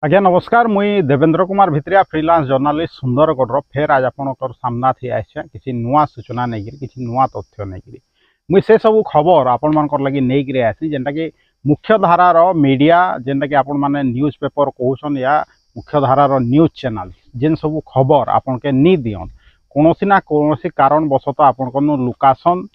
आज्ञा नमस्कार मुई देवेंद्र कुमार भित्रिया फ्रीलांस जर्नालीस्ट सुंदरगढ़ फेर आज आपंकर सामना थी आसे किसी नुआ सूचना नहीं किसी नुआ तथ्य नहीं मुई से सब खबर आपण मान लगी नहीं आसी जेनटा कि मुख्य धारार मीडिया जेनटा कि आपण माने न्यूज पेपर कहून या मुख्य धारार न्यूज चैनल जेन सब खबर आपन के नी दियन कौन ना कौन कारणवशतः आपण लुकासन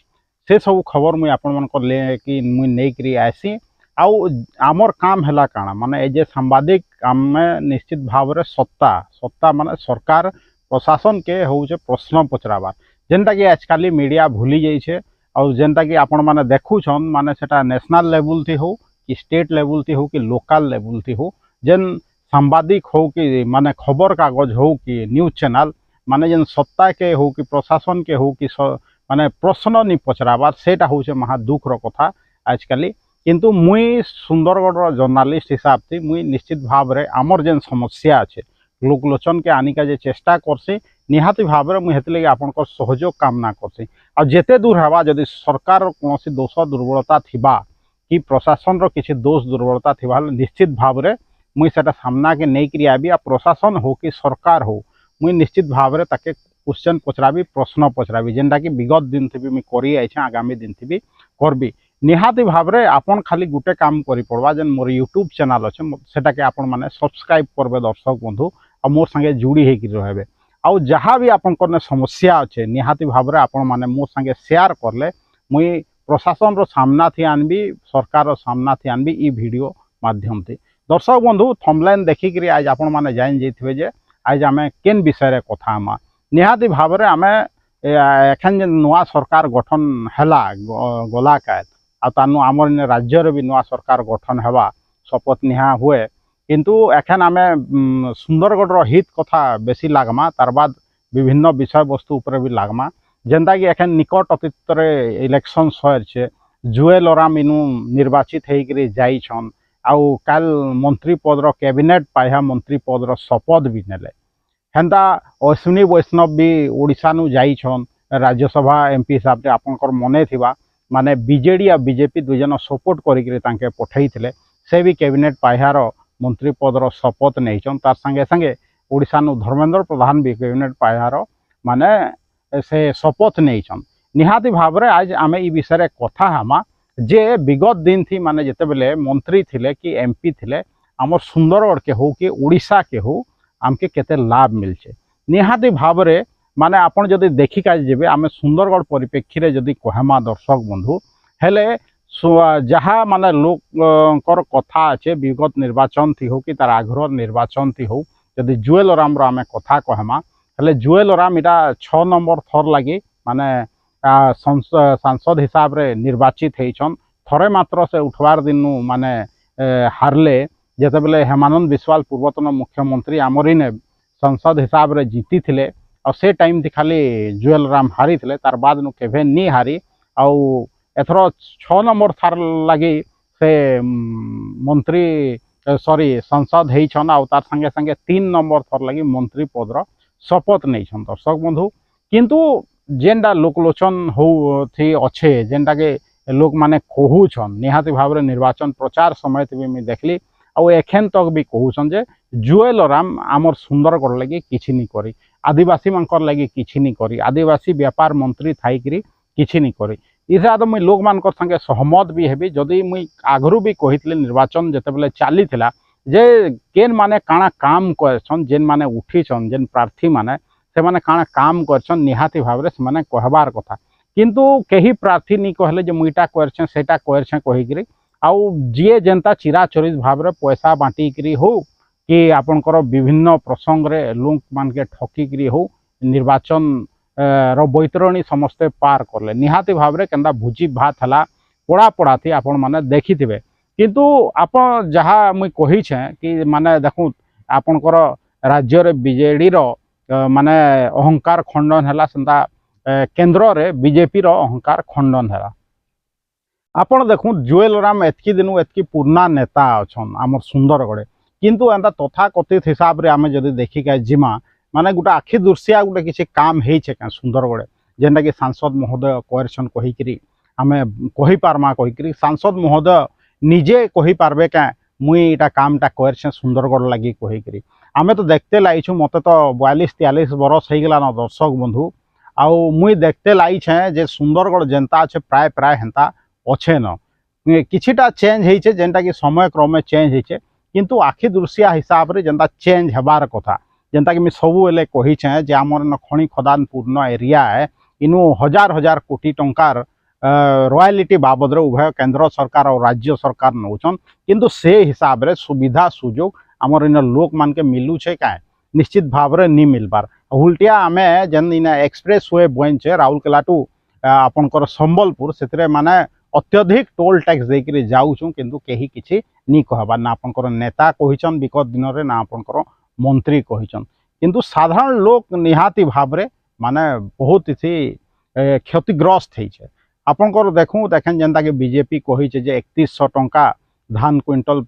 से सब खबर मुई आपण मान लेकिन मुई नहीं आसी आउ आमर काम है काना माने एज ए सांबादिक आम निश्चित भाव में सत्ता सत्ता माने सरकार प्रशासन के हूँ प्रश्न पचराबार जेनटा कि आजकल मीडिया भूली जाइए और जेनटा कि आपण माने देखुछन माने सेटा नेशनल लेवल थी हो कि स्टेट लेवल थी हो कि लोकल लेवल थी हो जेन सांबादिक हो कि माने खबर कागज हो कि न्यूज चैनल माने जेन सत्ता के हो कि प्रशासन के हो कि माने प्रश्न नहीं पचराबार सेटा हूँ महा दुखर कथा आजकल किंतु मुई सुंदरगढ़ जर्नालीस्ट हिसाब से मुई निश्चित भाव में आमर जेन समस्या अच्छे लोकलोचन के आनिका जे चेष्टा करसी निहाती भाव में मुझे लगे आपण सहयोग कामना करसी आ जेते दूर हवा जदि सरकार कौन दोष दुर्बलता थिबा कि प्रशासन रो किसी दोष दुर्बलता थिबा निश्चित भाव में मुई सेटा सामना के नहीं करी आबी आ प्रशासन हो कि सरकार हो मुई निश्चित भाव में ताके क्वेश्चन पचराबी प्रश्न पचराबी जेनटा कि विगत दिन थी मुई करी आइछे आगामी दिन थी करबी निहाती भाव में आपन खाली गुटे काम करी पड़वा जेन मोर यूट्यूब चैनल अच्छे सेटा के आपण माने सब्सक्राइब करबे दर्शक बंधु और मोर संगे जुड़ी होकर रहे आउ जहाँ भी आपन समस्या अच्छे निहाती भाव में आपण माने मोर संगे शेयर करले मुई प्रशासन रो सामना थी आनबी सरकार रो सामना थी आनबी ई वीडियो माध्यम थी दर्शक बंधु थंबनेल देखिक आज आपण माने जान जाइथिबे जे आज आमे केन विषय रे कथा आमा निहाती भाव में आमे एखन जे नुआ सरकार गठन हैला गला कायत आनु आमर राज्य भी नुआ सरकार गठन हवा शपथ निहा हुए किंतु एखन आमे सुंदरगढ़ हित कथा बेसी लागमा तार बाद विभिन्न विषय वस्तु उपर भी लागमा जेनता कि एखन निकट अतीत इलेक्शन सर जुएल ओराम इनु निर्वाचित होकर जाइछन आउ काल मंत्री पदर कैबिनेट पाया मंत्री पदर शपथ भी नेले हेन्ता अश्विनी वैष्णव भी ओडिशा नु जाइछन राज्यसभा एमपी हिसाब से आपनकर मने थिबा माने बीजेडी और बीजेपी दुजन सपोर्ट करके पठई से भी कैबिनेट पाह्यार मंत्री पदर शपथ नहीं तार संगे संगे ओडिशा नु धर्मेंद्र प्रधान भी कैबिनेट पाह्यार माने से शपथ नहीं निहाती भाव में आज आमे ई विषय कथा हमा जे विगत दिन थी माने जिते बेले मंत्री थिले कि एमपी थिले आमर सुंदरगढ़ के हो कि ओडिशा के हो आमके केते लाभ मिलचे निहाती भाव में माने आपन जदि देखिका जेबे आमे सुंदरगढ़ परिप्रेक्षी रे जदि कहमा दर्शक बंधु हेले जहाँ माने लोकर कथा अच्छे विगत निर्वाचन थी हो कि तार आग्रह निर्वाचन थी हो जदि जुएल ओराम रो आमे कथा कहमा हेले जुएल ओराम इटा 6 नंबर थर लगी माने सांसद हिसाब रे निर्वाचित होइछन थरे मात्र से उठवार दिन माने हारले जेते बेले हेमानंद बिस्वाल पूर्वतन मुख्यमंत्री आमरिने संसद हिसाब रे जीती थिले और से टाइम थी खाली जुएल राम हारी थे तार बाद नु केभे नी हारी आउ एथर 6 नंबर थार लगी से मंत्री सॉरी संसद होइछन आउ तार संगे संगे 3 नंबर थर लगी मंत्री पदर शपथ नहीं दर्शक बंधु किंतु जेनटा लोकलोचन हो थी अच्छे जेनटा के लोक माने कहूछन निहाती भाव में निर्वाचन प्रचार समय भी मुझे देखली आउ एखेन तक भी कहूछन जे जुएल ओराम आमर सुंदरगढ़ लगी किछि नहीं करी आदिवासी मानकर लगी किछि नहीं करी आदिवासी व्यापार मंत्री थाइकरी किछि नहीं करी इसा तो मुई लोक मानकर संगे सहमत भी हेबी जदि मुई आगरू भी कहितले निर्वाचन जेते बेले चाली थिला जे केन माने काना काम करछन जेन माने उठीछन जेन प्रार्थी माने से माने काना काम करछन निहाती भाव रे से माने कहबार कथा किंतु केही प्रार्थी नहीं कहले जे मुईटा करछे सेटा करछे कहिकरी आउ जे जनता चिराचरित भाव रे पैसा बांटीकरी हो कि आपनकर विभिन्न प्रसंग रे लोक मान के ठकिकरी हो निर्वाचन रो बैतरणी समस्ते पार करले निहाती भाव रे केंदा भुजी भात हला पड़ा पड़ा थी आपण माने देखिथिबे किंतु आपण जहाँ मुई कही छे कि माने देखु आपनकर राज्य रे बीजेडी रो माने अहंकार खंडन हला संता केंद्र रे बीजेपी रो अहंकार खंडन हला आपण देखु जुएल ओराम एतकी दिनु एतकी पुरना नेता अछन आमर सुंदरगढ़ किंतु एंता तथा कथित हिसाब रे आमे जदि देखिका जिमा माने गोटे आखि दुर्सिया गोटे किसी काम होइछे का सुंदरगढ़ जेनटा कि सांसद महोदय कहरछन कहिकरी आमे कहि पारमा कहिकरी सांसद महोदय निजे कहि पारबे का मुई इटा कामटा करछे सुंदरगढ़ लगी कहीकि आमे तो देखते लाइछु मते तो 42-43 बरस हो गला न दर्शक बंधु आउ मुई देखते लाइछे जे सुंदरगढ़ जेनता अच्छे प्राय प्राय हेन्ता अच्छे न किछिटा चेंज होइछे जेनटा कि समय क्रमे चेंज होइछे किंतु आखि दृश्या हिसाब रे जेनता चेंज हेबार कथा जेनता कि मैं सबु बेले कहीछे जे आमर न खଣି खदान पूर्ण एरिया है इनु हजार हजार कोटी टंकार रॉयल्टी बाबद उभय केंद्र सरकार और राज्य सरकार नौचन किंतु से हिसाब रे सुविधा सुजोग आमर इन लोक मान के मिलू छे क्या निश्चित भाव रे नहीं मिलबार उल्टिया आमे जेन इन एक्सप्रेस वे बन राउरकेला टू आपनकर संबलपुर से माने अत्यधिक टोल टैक्स देकरी जाऊँ किंतु कहीं किसी नी कहबार ना आपनकर नेता कहीचन विगत दिन में ना आपनकर मंत्री कहीचन किंतु साधारण लोक निहाती भाव रे माने बहुत इसी क्षतिग्रस्त होइछे आपनकर देखूँ देखें जेनता कि बीजेपी कहीचे जे 3100 टंका धान क्विंटल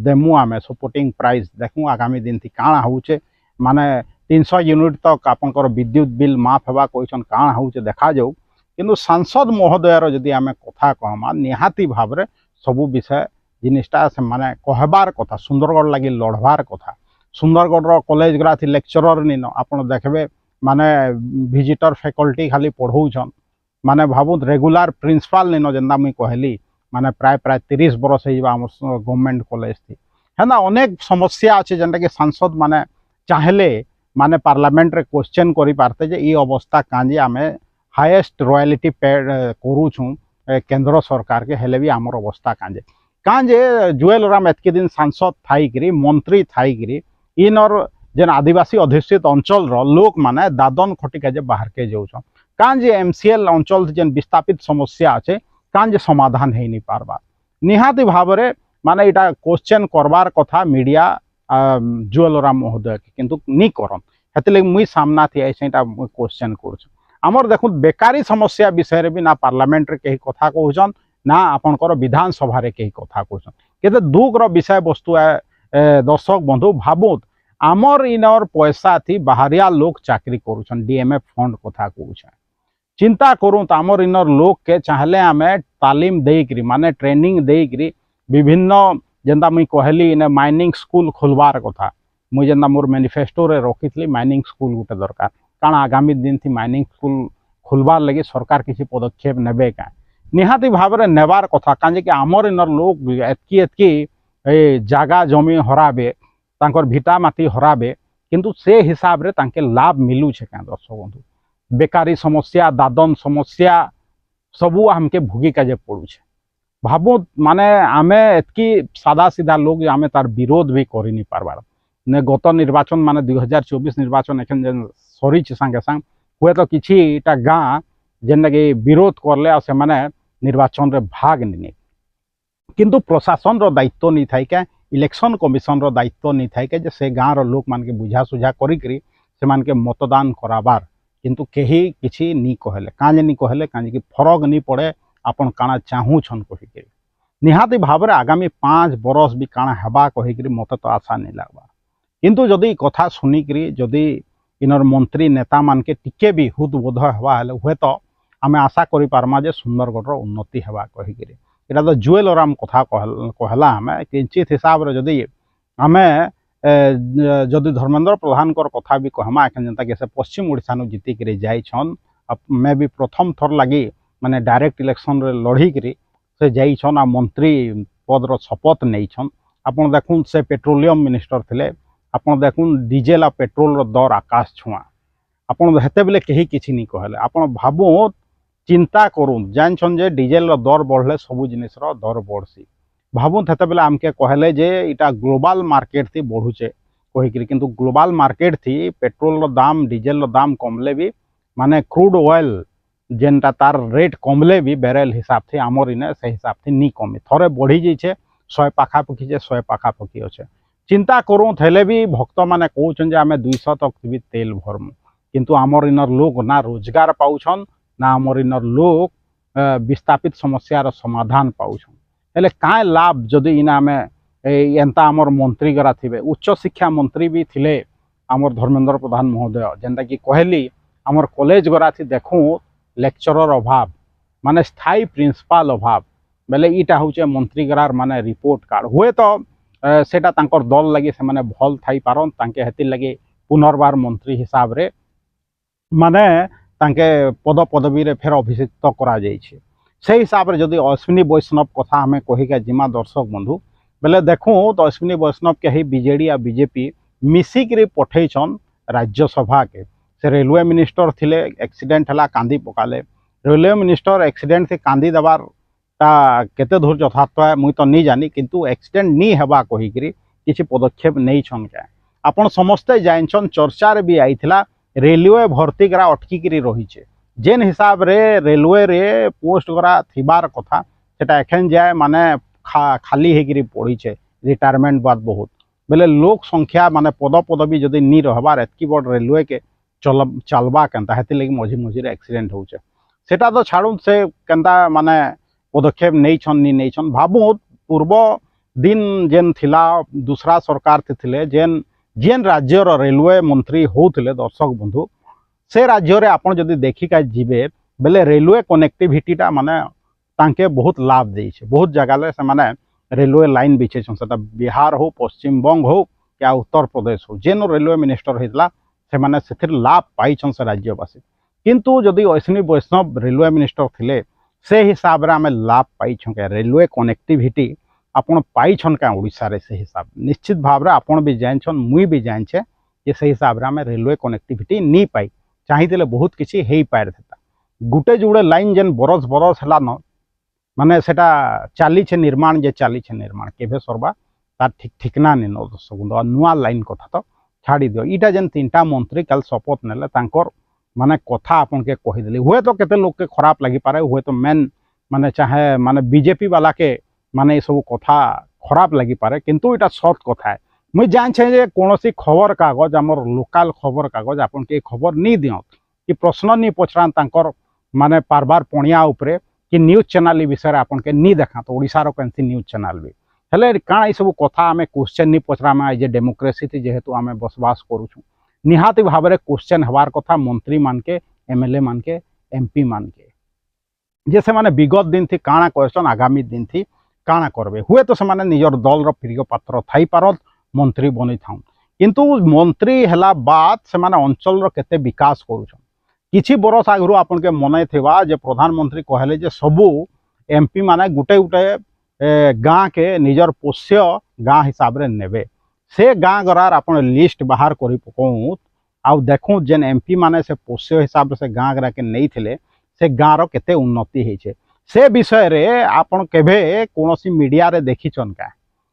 देमु आमे सपोर्टिंग प्राइस देखूँ आगामी दिन थी काଣା होचे माने 300 यूनिट तक आपनकर विद्युत बिल माफ हेबा कहीचन काଣା होचे देखा जाऊ किंतु सांसद महोदयर जदि आमे कथा कहमा निहाती भाव रे सबु विषय जिनिसटा से माने कहबार कथा सुंदरगढ़ लगी लड़बार कथा सुंदरगढ़ कॉलेज गुरा थी लेक्चरर निन आपन देखबे माने विजिटर फैकल्टी खाली पढ़ौछन माने भावुत रेगुलर प्रिंसिपल निन जेंदा मुई कहली माने प्राय प्राय 30 बरस गवर्नमेंट कॉलेज थी है ना अनेक समस्या अच्छे जेनटा कि सांसद माने चाहले माने पार्लियामेंट रे क्वेश्चन करि पारते जे ई अवस्था कांजे आमे हाईएस्ट रॉयल्टी पेड करूछु केंद्र सरकार के हेले भी आमर अवस्था कांजे कांजे जुएल राम एतके दिन सांसद थाईकरी मंत्री थाईकरी इनर जेन आदिवासी अधिष्ठित अंचल रो लोक माने दादन खटिका जे बाहर के जाउछन कांजे एमसीएल अंचल जेन विस्थापित समस्या अच्छे कांजे समाधान है नहीं पारबार निहाती भाव रे माने इटा क्वेश्चन करबार कथा मीडिया जुएल राम महोदय के किंतु नी करन हेतले मुई सामना थी ऐसेटा मुई क्वेश्चन करछु आमर देखु बेकारी समस्या विषय रे भी ना पार्लियामेंट रे कहीं कथा कहउछन ना आपनकर विधानसभा रे कहीं कथा कहउछन केते दुख रो विषय वस्तु है दर्शक बंधु भाबुत आमर इनर पैसा थी बाहरिया लोग चाकरी करूछन डीएमएफ फंड कथा कहउछन चिंता करूँ तो आमर इनर लोग के चाहले आमे तालीम देकरी माने ट्रेनिंग देकरी विभिन्न जेंता मुई कहली इन माइनिंग स्कूल खोलबार कथा मुई जेंता मोर मैनिफेस्टो रे रखिथली माइनिंग स्कूल गोटे दरकार कारण आगामी दिन थी माइनिंग स्कूल खोलबार लगी सरकार किसी पदक्षेप नेबे का निहाती भाव रे नेबार कथा काजे कि आमर इनर लोग एतकी एतकी जागा जमी हराबे तांकर भिटा माटी हराबे किंतु से हिसाब रे तांके लाभ मिलू छे क्या दर्शक बंधु बेकारी समस्या दादन समस्या सबू हमके भोगी काजे पड़ू छे भाबो माने आमे एतकी सादा सीधा लोग आमे तार विरोध भी करि नि पारबार ने गत निर्वाचन माने 2024 निर्वाचन एखन जेन सरी छे संगे संग हुए तो किछिटा गाँ जेन कि विरोध करले आ से माने निर्वाचन रे भाग नि किंतु प्रशासन रो दायित्व नहीं थाई के इलेक्शन कमिशन रो दायित्व नहीं थाई के जे से गाँ रो लोक मान के बुझा सुझा करी करी से मान के मतदान कराबार किंतु कहीं किसी नी कहले कांजे नी कहले कांजे कि फरक नहीं पड़े आपन काना चाहूछन कहिकरी निहाती भाव रे आगामी 5 बरस भी काना हेबा कहिकरी मते तो आशा नहीं लागबा किंतु जदि कथा सुनिकरी जदि इनर मंत्री नेता मान के टिके भी हुद बोध हेबा हेले हुए तो आमे आशा करि पारमा जे सुंदरगढ़ रो उन्नति हेबा कहिकरी एटा तो जुएल राम कथा कहला हमें किंचित हिसाब रे जदि हमें जदि धर्मेंद्र प्रधान कथा भी कहमा एखन जनता के से पश्चिम ओडिशा नु जीति करे जाइछन मैं भी प्रथम थर लगी माने डायरेक्ट इलेक्शन रे लड़ी करी से जाइछन आ मंत्री पद रो शपथ नैछन आपन देखुन से पेट्रोलियम मिनिस्टर थिले आपन देखुन डीजेल आ पेट्रोल रो दर आकाश छुआ आपन हेते बेले कहीं किछि नहीं कहले आपन भाबो चिंता करूँ जानछन जे डीजेल रो दर बढ़ले सबु जिनिस रो दर बढ़सी भावुन हेते बेले आमके कहले जे इटा ग्लोबल मार्केट थी बढ़ुचे कहीकि किंतु ग्लोबल मार्केट थी पेट्रोल रो दाम डीजेल रो दाम कमले भी माने क्रूड ऑयल जेनटा तार रेट कमले भी बैरेल हिसाब थी आमर इने से हिसाब थी नी कमी थरे बढ़ी जाइछे 100 पाखापाखि जे 100 पाखापाखि अच्छे चिंता करूँ थेले भी भक्त माने कहउछन जे आमे 200 तक भी तेल भरमु किंतु आमर इनर लोग ना रोजगार पाउछन ना आमर इनर लोग विस्थापित समस्या रो समाधान पाउछन हेले काय लाभ जदि इना में एंता आमर मंत्री गरा थिबे उच्च शिक्षा मंत्री भी थिले आमर धर्मेंद्र प्रधान महोदय जेनता कि कहली आमर कॉलेज गरा थी देखूँ लेक्चरर अभाव माने स्थायी प्रिंसिपाल अभाव बेले इटा होचे मंत्री गरार माने रिपोर्ट कार्ड हुए तो सेटा तांकर दल लगी से माने भल थाई पारन तांके हेतिर लगी पुनर्बार मंत्री हिसाब रे माने तांके पद पदवी रे फेर अभिषिक्त करा जाइछे से हिसाब रे जदि अश्विनी वैष्णव कथा हमें कहिके जिमा दर्शक बंधु बेले देखूँ तो अश्विनी वैष्णव के ही बीजेडी आ बीजेपी मिसिक पठेछन राज्यसभा के से रेलवे मिनिस्टर थिले एक्सीडेंट हला कांदी पकाले रेलवे मिनिस्टर एक्सीडेंट से कांदी दबार ता केते दूर यथार्थ है मुई तो नहीं जानी किंतु एक्सीडेंट नहीं हेबा कहिकरी किछि पदक्षेप नहीं छन के आपण समस्ते जानछन चर्चा रे भी आइथिला रेलवे भर्ती करा अटकी करी रहिछे जेन हिसाब रे रेलवे रे पोस्ट करा थिबार कथा सेटा एखन जाय माने खाली हेगिरी पड़ीछे रिटायरमेंट बाद बहुत बेले लोक संख्या माने पद पदवी जदि नहीं रहबार एतकी बड़ रेलवे के चलबा केनता हेति लगी मझी मझी एक्सीडेंट होचे सेटा तो छाड़ू से केनता माने पदक्षेप नहीं छन नहीं छन भाबू पूर्व दिन जेन थिला दूसरा सरकार थिले जेन जेन राज्यर रेलवे मंत्री होउथिले दर्शक बंधु से राज्य रे आपण जदि देखिका जिबे बेले रेलवे कनेक्टिविटीटा माने तांके बहुत लाभ देइछे बहुत जगह से माने रेलवे लाइन बिछेछन सेटा बिहार हो पश्चिम बंग हो या उत्तर प्रदेश हो जेन रेलवे मिनिस्टर हेतला से माने सेथिर लाभ पाइछन से राज्यवासी किंतु जदि अश्विनी वैष्णव रेलवे मिनिस्टर थिले से हिसाब रे आमे लाभ पाइछन के रेलवे कनेक्टिविटी आपण पाइछन का ओडिसा रे से हिसाब निश्चित भाव रे आपण भी जानछन मुई भी जानछे जे से हिसाब रे आमे रेलवे कनेक्टिविटी नी पाई चाहिथिले बहुत किछि हेई पार थता गुटे जुड़े लाइन जेन बरस बरस हला न माने सेटा चाली छे निर्माण जे चाली छे निर्माण केबे सरबा तार ठीक ठिकना नि न दर्शक नुआ लाइन कथा तो छाड़ी दियो इटा जेन तीनटा मंत्री कल शपथ नेले तांकर माने कथा आपन के कहि देली हुए तो केते लोग के खराब लगी पारे हुए तो मेन माने चाहे माने बीजेपी वाला के माने सब कथा खराब लगी पारे किंतु इटा सत कथा है मुई जान छे जे कोनोसी खबर कागज हमर लोकल खबर कागज आपन के खबर नी दियो कि प्रश्न नी पछरान तांकर माने बार बार पणिया उपरे कि न्यूज चैनल विषय आपन के नी देखा तो ओडिसा रो केनसी न्यूज चैनल भी हेले काण ई सब कथा आमे क्वेश्चन नी पछरामा जे डेमोक्रेसी थी जेहेतु आमे बसवास करूछु निहाती भाव में क्वेश्चन हबार कथा मंत्री मान के एमएलए मान के एमपी मान के जे से माने विगत दिन थी काणा क्वेश्चन आगामी दिन थी काणा करबे हुए तो से माने निजर दल रो प्रिय पात्र थाई पारत मंत्री बनी थाउन किंतु मंत्री हला बाद से माने अंचल रो केते विकास करूछन किछि बरस आगरु आपन के मने थिबा जे प्रधानमंत्री कहले जे सबु एमपी माने गुटे गुटे गाँ के निजर पोष्य गाँ हिसाब रे नेबे से गाँ गरार अपन लिस्ट बाहर करी पकऊँ आउ देखूँ जेन एमपी माने से पोष्य हिसाब से गाँ गरा के नहीं थिले से गाँर केते उन्नति होइछे से विषय रे आपण केबे कोनोसी मीडिया रे देखिछन का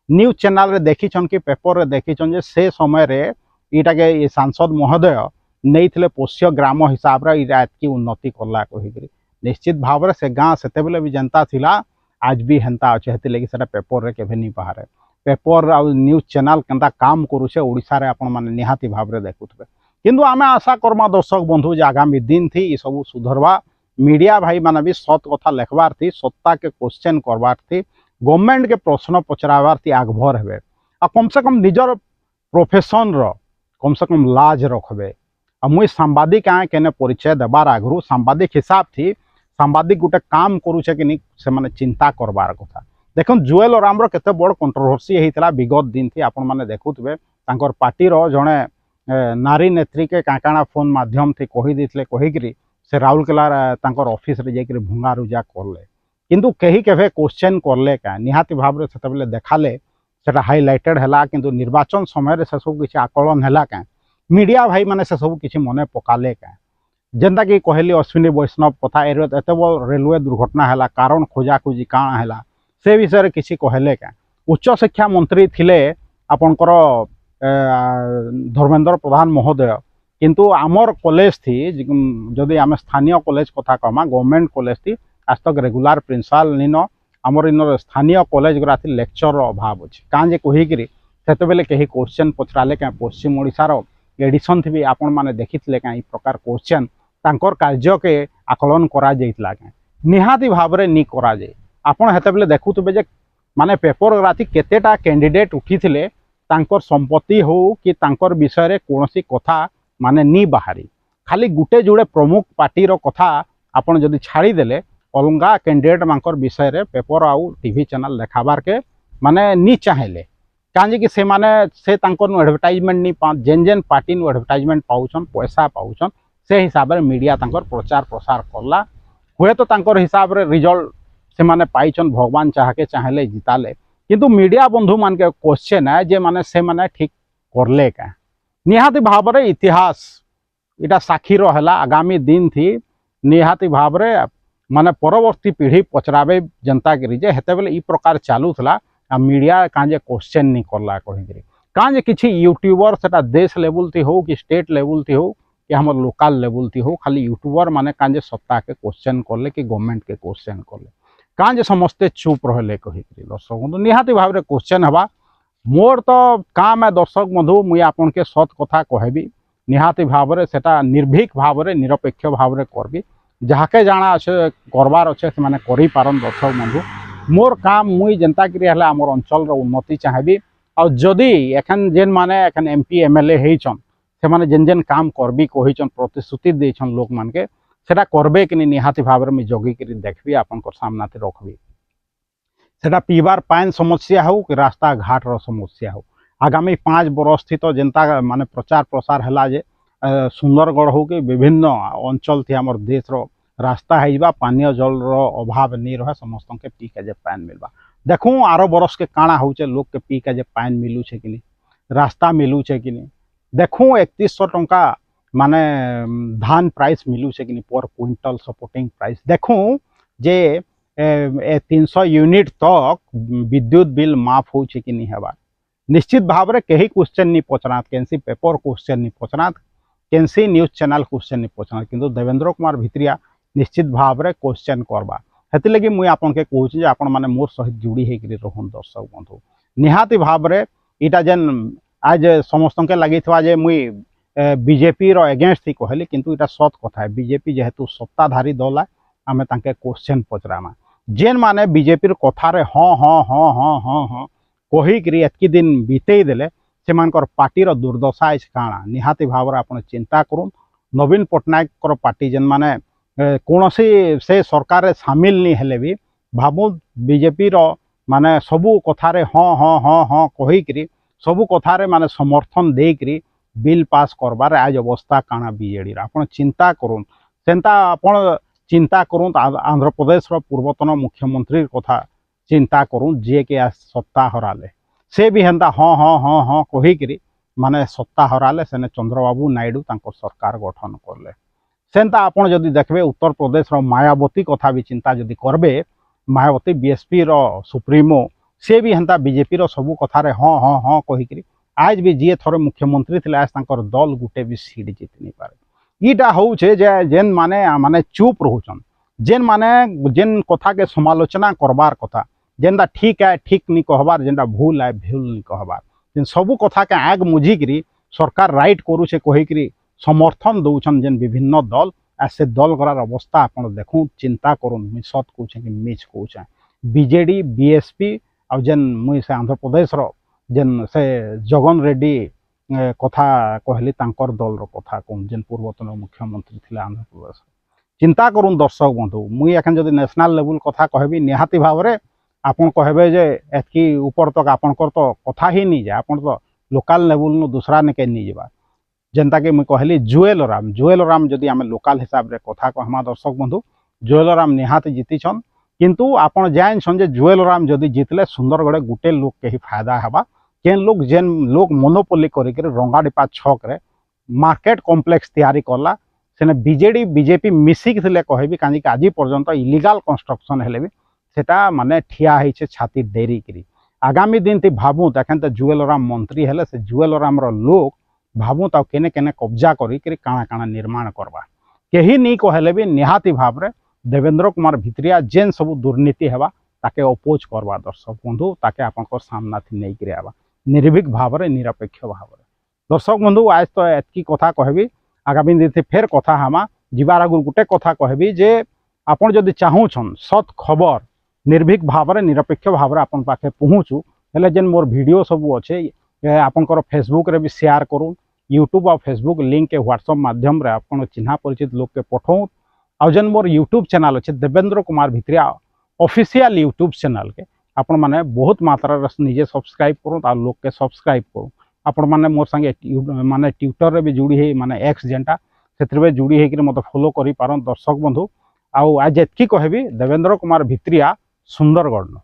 न्यूज चैनल रे देखिछन कि पेपर रे देखिछन जे से समय रे इटा के सांसद महोदय नहीं थिले पोष्य ग्राम हिसाब रे इटा एतकी उन्नति करला कहिकरी निश्चित भाव रे से गाँ सेते बेले भी जनता थिला आज भी हेंता अछि हेति लगी सेटा पेपर रे केबे नी बाहर पेपर आ न्यूज चैनल केनता काम करूछे ओडिसा रे आपण माने निहाती भाव रे देखुथबे किंतु आमे आशा करमा दर्शक बंधु जे आगामी दिन थी ई सब सुधरवा मीडिया भाई माने भी सत कथा लेखबार थी सत्ता के क्वेश्चन करबार थी गवर्नमेंट के प्रश्न पचराबार थी आगभर हेबे आ कम से कम निजर प्रोफेशन रो कम से कम लाज रखबे आ मुई सांबादिक आए केने परिचय देबार आगरु सांबादिक हिसाब थी सांबादिक गुटे काम करूछे कि नी से माने चिंता करबार कथा देखो जुएल ओराम केते बड़ कंट्रोवर्सी होता विगत दिन थी आपण मैंने देखुवे पार्टी जड़े नारी नेत्री के काकाणा फोन माध्यम थी कहीदे कहीकि से राउरकेला ऑफिस रे जाकर भंगा रुजा करले किंतु कहीं केवे क्वेश्चन करले क्या निहाती भाव से बेले देखाले से हाइलाइटेड है किंतु निर्वाचन समय से सब किसी आकलन है क्या मीडिया भाई माने से सब किसी मन पकाले क्या जेनता कि कहली अश्विनी वैष्णव कथा एत बड़ रेलवे दुर्घटना है कारण खोजाखोजी काण है से विषय किसी कहले क्या उच्च शिक्षा मंत्री थिले आपणकर धर्मेंद्र प्रधान महोदय किंतु आमर कॉलेज थी जदि आम स्थानीय कॉलेज कथा कहमा गवर्नमेंट कॉलेज थी आज तक रेगुलर प्रिंसिपाल निन आमर इन स्थानीय कॉलेज गुरा थी लेक्चर अभाव अच्छे कहीं कहीकि से बेले कहीं क्वेश्चन पचराले क्या पश्चिम ओडिशार एडिशन थी आपण मैंने देखी क्या प्रकार क्वेश्चन तांकर कार्य के आकलन करा निहाती भाव में नी करा जाए आपण हेते बेले देखुथबे जे माने पेपर राति केतेटा कैंडिडेट उठी थिले तांकर संपत्ति हो कि तांकर विषय रे कोनोसी कथा माने नी बाहरी खाली गुटे जुड़े प्रमुख पार्टी रो कथा आपण जदि छाड़ी देले अलगा कैंडिडेट मांकर विषय रे पेपर आउ टीवी चैनल देखाबार के माने नी चाहेले कहीं कि से एडवर्टाइजमेंट नहीं पा जेन जेन पार्टी एडवर्टाइजमेंट पाउछन पैसा पाउछन से हिसाब से मीडिया प्रचार प्रसार कला हुए तो हिसाब से रिजल्ट से माने पाइछन भगवान चाहके चाहले जिताले किंतु मीडिया बंधु मान के क्वेश्चन है जे माने से माने ठीक करले क्या निहाती भाव में इतिहास इटा साक्षी रहा आगामी दिन थी निहाती भाव में माने परवर्ती पीढ़ी पचराबे जनता गिरी जे हेते बेले ई प्रकार चालूला आ मीडिया काजे क्वेश्चन नहीं करला कहीकि काजे किसी यूट्यूबर सेटा देश लेवल थी हो कि स्टेट लेवल थी हो कि हमर लोकल लेवल थी हो खाली यूट्यूबर माने काजे सत्ता के क्वेश्चन करले कि गवर्नमेंट के क्वेश्चन करले काजे समस्ते चुप रहे कहीकि दर्शक बंधु निहाती भाव में क्वेश्चन हवा मोर तो काम है दर्शक बंधु मुई आपन के सत कथा कहबी निहाती भाव में सेटा निर्भीक भाव में निरपेक्ष भाव में करबी जहाँके जाना अच्छे करबार अच्छे से माने करी पारन दर्शक बंधु मोर काम मुई जनता करी हला हमर अंचल रो उन्नति चाहबी और जदि एखन जेन माने एखन एमपी एमएलए हेइछन से माने जेन जेन काम करबी कहिछन प्रतिश्रुति देछन लोक मान के सेटा करबे कि निहाती भाव में जगी करी देखबी आपन को सामना ते रखबी सेटा पीबार पानी समस्या हो कि रास्ता घाट रो समस्या हो आगामी 5 बरस थी तो जनता माने प्रचार प्रसार है जे सुंदरगढ़ हो कि विभिन्न अंचल थी आमर देश रो रास्ता है पानीय जल रो अभाव नहीं रहे समस्त के पी के जे पानी मिलवा देखूँ आरो बरस के काଣା हो लोग के पी के जे पानी मिलू कि नहीं रास्ता मिलू कि नहीं देखूँ 3100 टंका माने धान प्राइस मिलू कि नहीं पर क्विंटल सपोर्टिंग प्राइस देखूँ जे 300 यूनिट तक विद्युत बिल माफ हो कि नहीं हेबार निश्चित भाव में कहीं क्वेश्चन नहीं पचरात कैंसी पेपर क्वेश्चन नहीं पचरात कैंसी न्यूज चैनल क्वेश्चन नहीं पचरात किंतु देवेंद्र कुमार भित्रिया निश्चित भाव में क्वेश्चन करवा हेती लगी मुई आपन के कहूँ आपण माने मोर सहित जोड़ी होकर रोहन दर्शक बंधु निहाती भाव में इटा जेन आज समस्त के लगी जे मुई बीजेपी रो एगेंस्ट थी कहली किंतु इटा सत कथा है बीजेपी जेहेतु सत्ताधारी दल है आमे तांके क्वेश्चन पचरामा जेन माने बीजेपी कथार हाँ हाँ हाँ हाँ हाँ हाँ कहीकि एतकी दिन बीतई देले सेमानकर पार्टी रो दुर्दशा है काଣା निहाती भाव में आपन चिंता करूँ नवीन पट्टनायक पार्टी जेन माने कौन से सरकार सामिल नहीं हेले भी भावु बीजेपी रो माने सबू कथार हाँ हाँ हाँ हाँ कहीकि सबू कथार माने समर्थन देकरी बिल पास करबार आज अवस्था काଣା बीजेडी आपन चिंता करूँ सेंता आपन चिंता करूँ आंध्र प्रदेश रो पूर्वतन मुख्यमंत्री कथा चिंता करूँ जे के आज सत्ता हराले से भी हेन्ता हाँ हाँ हाँ हाँ कहीकि माने सत्ता हराले सेने चंद्रबाबू नायडू तांको सरकार गठन करले सेंता आपन जदि देखबे उत्तर प्रदेश रो मायावती कथा भी चिंता जदि करबे मायावती बीएसपी रो सुप्रीमो से भी हेन्ता बीजेपी रो सबू कथार हाँ हाँ हाँ कहीकि आज भी जी थोड़े मुख्यमंत्री थे आज तांकर दल गुटे भी सीट जीत नहीं पारे ईटा होउछे जे जेन माने माने चुप रोचन जेन माने जेन कथा के समालोचना करबार कथा जेनटा ठीक है ठीक नहीं कहबार जेनटा भूल है भूल नहीं कहबार जेन सबू कथा के आग मुझिकी सरकार राइट करूछे कहीकि समर्थन दौन जेन विभिन्न दल आ से दल करार अवस्था आपन देखूँ चिंता करूँ सत कहूँ कि मिछ कहूँ बीजेडी बीएसपी आ जेन मुई से आंध्र प्रदेश रो जेन से जगन रेड्डी कथा कहली तांकर दल रो कथा कहूँ जेन पूर्वतन मुख्यमंत्री थे आंध्र प्रदेश चिंता करूँ दर्शक बंधु मुई एखन जदि नेशनल लेवल कथा कहबी निहाती भाव में आपन कहबे जे एतकी ऊपर तक आपनकर तो कथा ही नहीं जाए आपन तो लोकल लेवल नु दूसरा ने के नहीं जाबा जनता के मुई कहली जुएल राम जदि आम लोकल हिसाब रे कथा कहमा दर्शक बंधु जुएल राम निहाती जीतिछन किंतु आपन जानछन जे जुएल राम जदि जीतले सुंदरगढ़ गुटे लोक के ही फायदा हबा केन लोग जेन लोग मोनोपोली करिक रंगाडिपा छक रे मार्केट कॉम्प्लेक्स तैयारी करला सेने बीजेडी बीजेपी मिसिक थिले कहबी कांजी कि आज पर्यंत इलीगल कंस्ट्रक्शन हेले भी सेटा माने ठिया है छाती डेरी करी आगामी दिन थी भावुँ देखें तो जुएल राम मंत्री हेले से जुएल राम लोग भावुँ तो केने केने कब्जा करी काଣା काଣା निर्माण करवा कहीं नहीं कहले भी निहाती भाव में देवेंद्र कुमार भित्रिया जेन सब दुर्नीति हेबा ताके अपोज करवा दर्शक बंधु ताके आपन सामना थी नहीं कर आवा निर्भीक भाव में निरपेक्ष भाव में दर्शक बंधु आज तो एतकी कथा कहबी आगामी दिन फेर कथा हमा जीवार आगु गोटे कथा कहबी जे आपन जदि चाहूछन सत खबर निर्भीक भाव में निरपेक्ष भाव में आपन पाखे पहुँचू हेले जेन मोर वीडियो सब अच्छे आपनकर फेसबुक रे भी शेयर करूँ यूट्यूब और फेसबुक लिंक के व्हाट्सएप माध्यम रे आपन चिन्हा परिचित लोग के पठाऊँ आ जेन मोर यूट्यूब चैनल अच्छे Devendra Kumar Bhitriya official YouTube channel के आपण मैंने बहुत मात्रा निजे सब्सक्राइब करूँ आ लोक के सब्सक्राइब करूँ आपण मैंने मोर संगे माने ट्विटर रे भी जुड़ी है माने एक्स जेनटा से जुड़ी होकर मत फॉलो करी पारन दर्शक बंधु आज एतकी कहबी देवेंद्र कुमार भित्रिया सुंदरगढ़।